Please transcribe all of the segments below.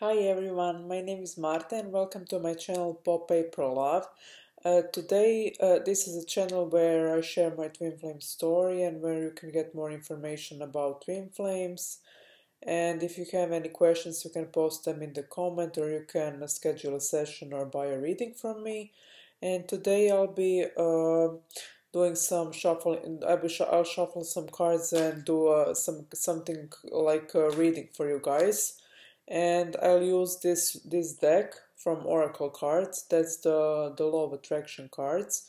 Hi everyone, my name is Marta and welcome to my channel Pop Paper Love. Today, this is a channel where I share my twin flame story and where you can get more information about twin flames. And if you have any questions, you can post them in the comment or you can schedule a session or buy a reading from me. And today I'll be doing some shuffling. I'll shuffle some cards and do something like a reading for you guys. And I'll use this deck from Oracle cards. That's the Law of Attraction cards.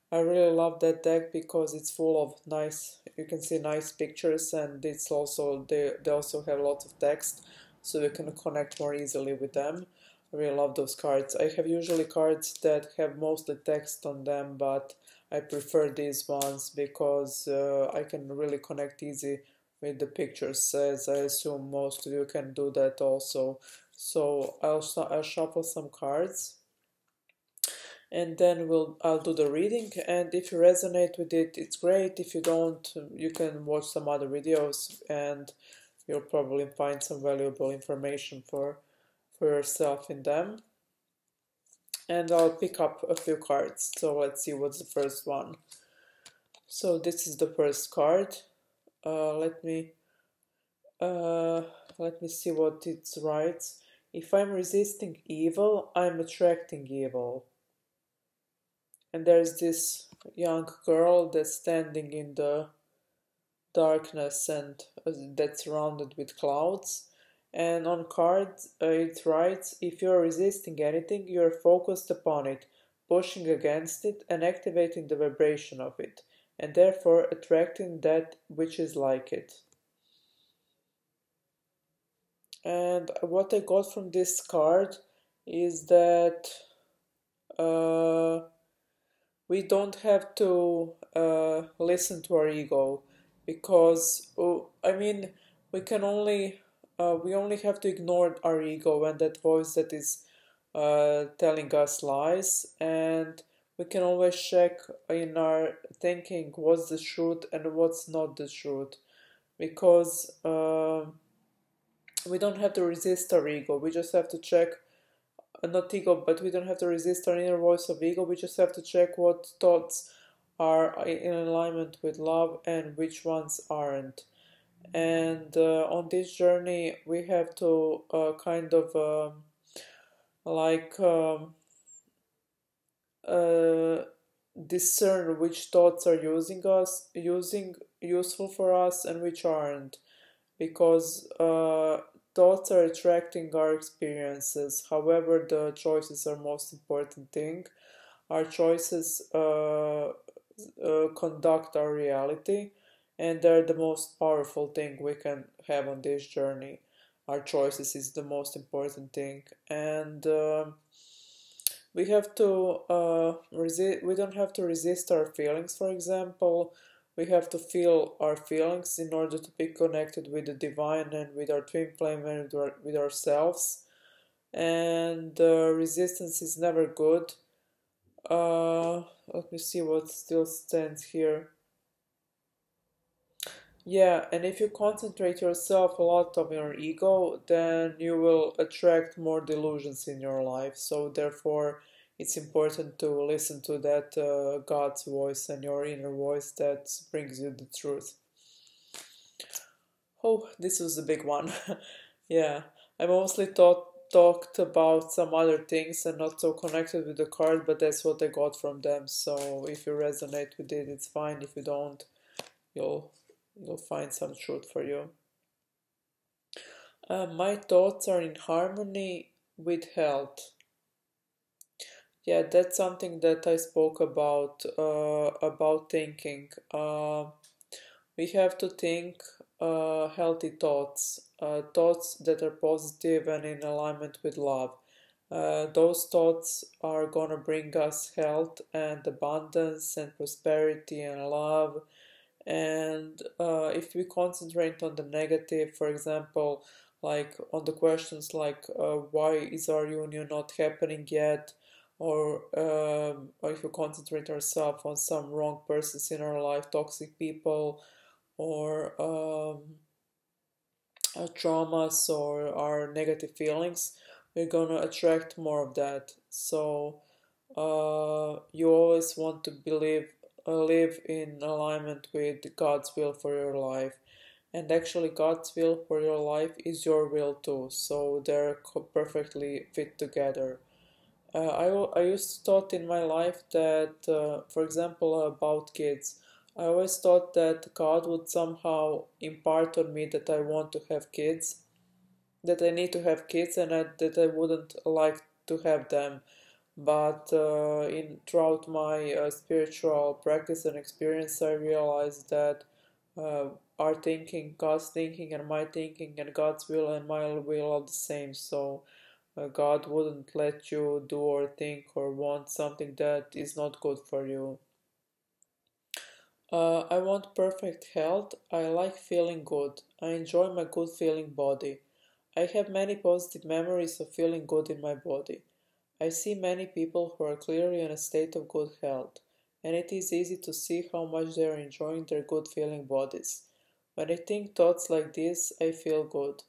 I really love that deck because it's full of nice, you can see nice pictures, and it's also they also have lots of text, so you can connect more easily with them. I really love those cards. I have usually cards that have mostly text on them, but I prefer these ones because I can really connect easy with the pictures, as I assume most of you can do that also. So I'll shuffle some cards and then I'll do the reading, and if you resonate with it, it's great. If you don't, you can watch some other videos and you'll probably find some valuable information for yourself in them. And I'll pick up a few cards, so let's see what's the first one. So this is the first card. uh, let me uh, let me see what it writes. If I'm resisting evil, I'm attracting evil. And there's this young girl that's standing in the darkness and that's surrounded with clouds. And on card it writes, if you're resisting anything, you're focused upon it, pushing against it and activating the vibration of it, and therefore attracting that which is like it. And what I got from this card is that uh, we don't have to listen to our ego, because I mean, we can only we only have to ignore our ego and that voice that is telling us lies, and we can always check in our thinking what's the truth and what's not the truth, because we don't have to resist our ego. We just have to check, not ego, but we don't have to resist our inner voice of ego. We just have to check what thoughts are in alignment with love and which ones aren't. And on this journey, we have to kind of like uh, discern which thoughts are using useful for us and which aren't, because thoughts are attracting our experiences. However, the choices are most important thing. Our choices conduct our reality, and they're the most powerful thing we can have on this journey. Our choices is the most important thing, and we have to resist. We don't have to resist our feelings. For example, we have to feel our feelings in order to be connected with the divine and with our twin flame and with ourselves. And resistance is never good. Let me see what still stands here. Yeah, and if you concentrate yourself a lot on your ego, then you will attract more delusions in your life. So therefore, it's important to listen to that God's voice and your inner voice that brings you the truth. Oh, this was a big one. Yeah, I mostly talked about some other things and not so connected with the card, but that's what I got from them. So if you resonate with it, it's fine. If you don't, you'll you'll find some truth for you. My thoughts are in harmony with health. Yeah, that's something that I spoke about thinking. We have to think healthy thoughts, thoughts that are positive and in alignment with love. Those thoughts are gonna bring us health and abundance and prosperity and love. And if we concentrate on the negative, for example, like on the questions like why is our union not happening yet, or if we concentrate ourselves on some wrong persons in our life, toxic people, or traumas or our negative feelings, we're gonna attract more of that. So you always want to live in alignment with God's will for your life. And actually, God's will for your life is your will too. So they're perfectly fit together. I used to thought in my life that, for example, about kids, I always thought that God would somehow impart on me that I want to have kids, that I need to have kids, and that I wouldn't like to have them. But in throughout my spiritual practice and experience, I realized that uh, our thinking, God's thinking, and my thinking, and God's will and my will are the same. So God wouldn't let you do or think or want something that is not good for you. I want perfect health. I like feeling good. I enjoy my good feeling body. I have many positive memories of feeling good in my body. I see many people who are clearly in a state of good health, and it is easy to see how much they are enjoying their good feeling bodies. When I think thoughts like this, I feel good.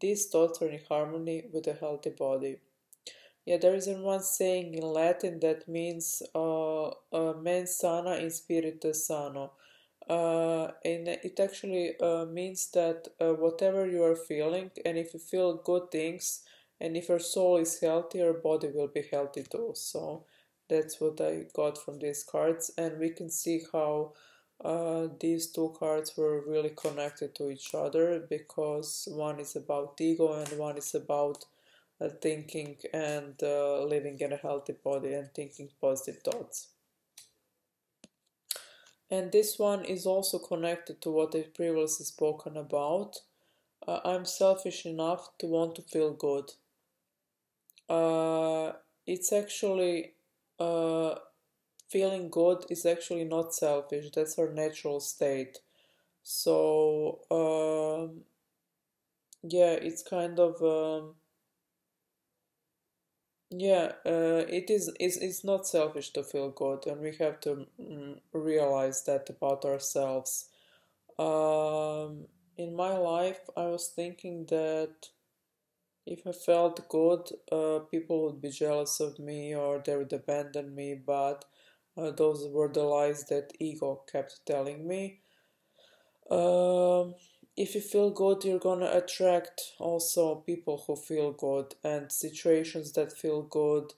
These thoughts are in harmony with a healthy body. Yeah, there is one saying in Latin that means mens sana in spiritu sano. And it actually means that whatever you are feeling, and if you feel good things, and if your soul is healthy, your body will be healthy too. So that's what I got from these cards, and we can see how these two cards were really connected to each other because one is about ego and one is about thinking and living in a healthy body and thinking positive thoughts. And this one is also connected to what I've previously spoken about. I'm selfish enough to want to feel good. Uh, it's actually uh, feeling good is actually not selfish. That's our natural state. So yeah, it's kind of yeah, it's not selfish to feel good, and we have to realize that about ourselves. In my life, I was thinking that if I felt good, people would be jealous of me or they would abandon me, but those were the lies that ego kept telling me. Um, if you feel good, you're gonna attract also people who feel good and situations that feel good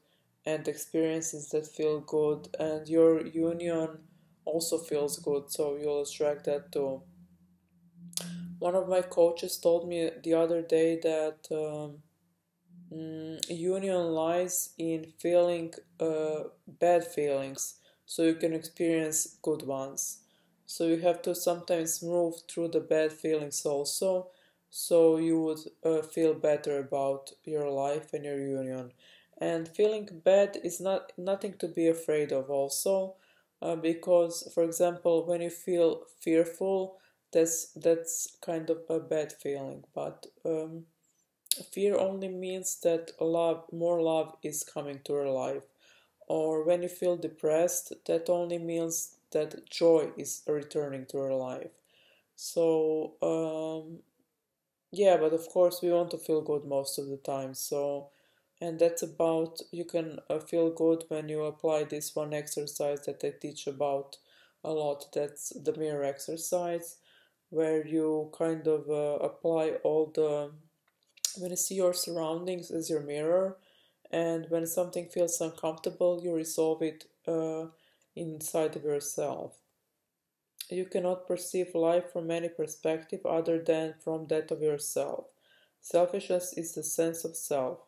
and experiences that feel good, and your union also feels good, so you'll attract that too. One of my coaches told me the other day that union lies in feeling bad feelings so you can experience good ones. So you have to sometimes move through the bad feelings also, so you would feel better about your life and your union. And feeling bad is not nothing to be afraid of also, because for example, when you feel fearful, that's kind of a bad feeling, but fear only means that more love is coming to your life. Or when you feel depressed, that only means that joy is returning to your life. So, yeah, but of course, we want to feel good most of the time. So, and that's about, you can feel good when you apply this one exercise that I teach about a lot. That's the mirror exercise, where you kind of apply all the when you see your surroundings as your mirror, and when something feels uncomfortable, you resolve it inside of yourself. You cannot perceive life from any perspective other than from that of yourself. Selfishness is the sense of self.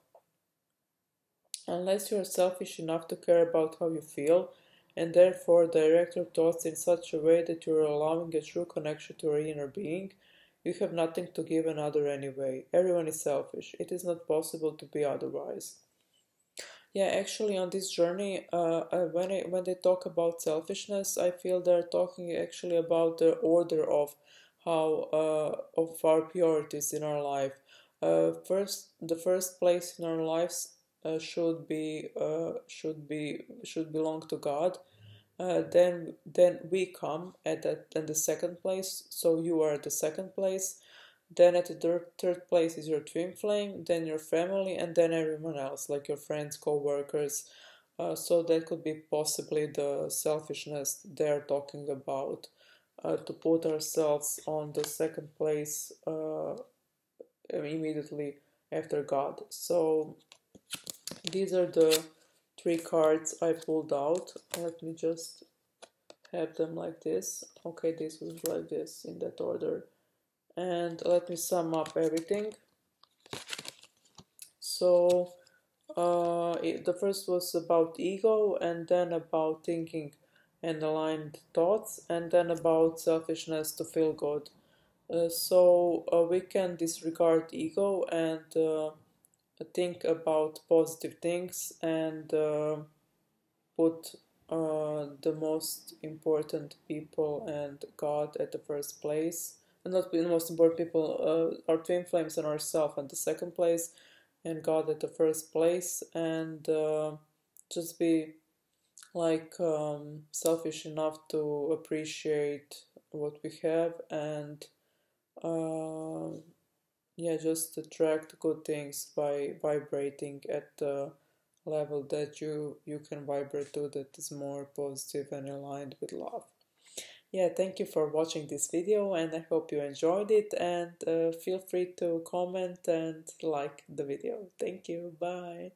Unless you are selfish enough to care about how you feel, and therefore direct your thoughts in such a way that you are allowing a true connection to your inner being, you have nothing to give another anyway. Everyone is selfish. It is not possible to be otherwise. Yeah, actually, on this journey, when they talk about selfishness, I feel they're talking actually about the order of how of our priorities in our life. The first place in our lives should belong to God. Then we come at the second place. So you are at the second place. Then at the third place is your twin flame, then your family, and then everyone else, like your friends, co-workers. So that could be possibly the selfishness they're talking about, to put ourselves on the second place immediately after God. So these are the three cards I pulled out. Let me just have them like this. Okay, this was like this in that order. And let me sum up everything. So the first was about ego, and then about thinking and aligned thoughts, and then about selfishness to feel good. So we can disregard ego and think about positive things and put the most important people and God at the first place. And not the most important people, our twin flames and ourselves at the second place, and God at the first place, and just be like selfish enough to appreciate what we have and uh, yeah, just attract good things by vibrating at the level that you can vibrate to, that is more positive and aligned with love. Yeah, thank you for watching this video, and I hope you enjoyed it, and feel free to comment and like the video. Thank you. Bye.